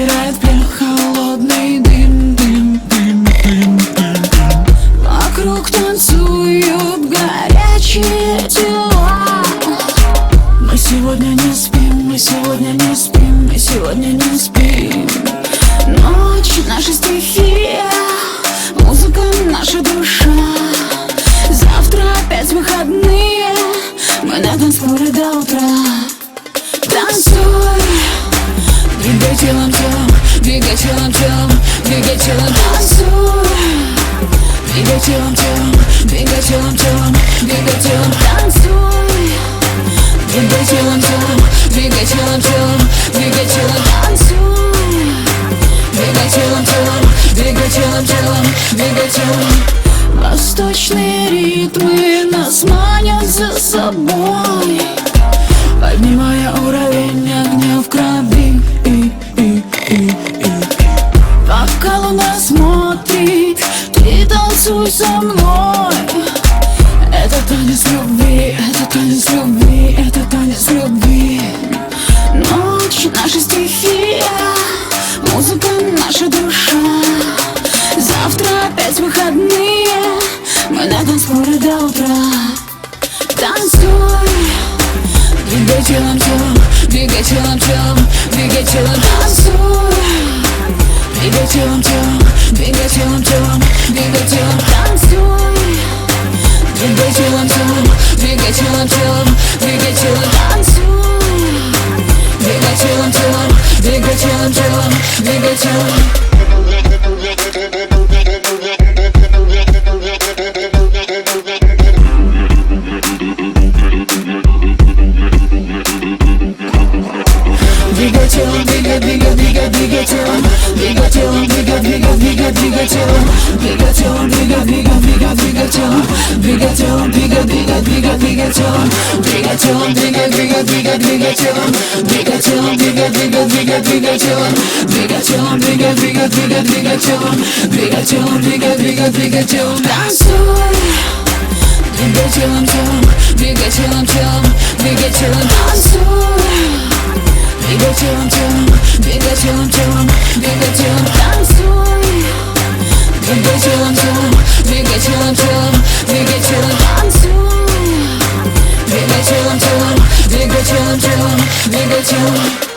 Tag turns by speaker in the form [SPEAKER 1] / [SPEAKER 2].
[SPEAKER 1] забирает плен холодный дым, дым, дым, дым, дым, дым. Вокруг танцуют горячие тела. Мы сегодня не спим, мы сегодня не спим, мы сегодня не спим. Ночь — наша стихия, музыка — наша душа. Завтра опять выходные, мы на танцполе до утра. Танцуй, двигай телом, телом, двигай телом, телом, двигай телом. Танцуй, двигай телом, телом, двигай телом, телом, двигай телом. Танцуй, двигай телом, телом, двигай телом, телом, двигай телом. Танцуй, двигай телом, телом, двигай телом, телом, двигай телом. Восточные ритмы нас манят за собой, поднимая уровень огня в крови. Пока луна смотрит, ты танцуй со мной. Это танец любви, это танец любви, это танец любви. Ночь — наша стихия, музыка — наша душа. Завтра опять выходные, мы на танцполе до утра. Танцуй, двигай телом, телом, двигай телом, телом, двигай телом. Танцуй, двигай телом, телом, двигай телом, телом, двигай телом. Танцуй, двигай телом, телом, двигай телом, телом, двигай телом. Танцуй, двигай телом, телом, двигай телом, телом, двигай телом. Двигай телом, двигай, двигай, двигай, двигай телом. Двигай телом, двигай, двигай, двигай, двигай телом. Двигай телом, двигай, двигай, двигай, двигай телом. Двигай телом, двигай, двигай, двигай, двигай телом. Двигай телом, двигай, двигай, двигай, двигай телом. Двигай телом, двигай, двигай, двигай, двигай телом. Двигай телом, двигай, двигай, двигай, двигай телом. Двигай телом, двигай, двигай, двигай телом. Танцуй, двигай телом, телом, двигай телом, телом, двигай телом. Танцуй, двигай телом, телом, двигай телом, телом, двигай телом. Танцуй, двигай телом, телом, двигай телом, телом, двигай телом. Танцуй, двигай телом, телом, двигай телом, телом, двигай телом.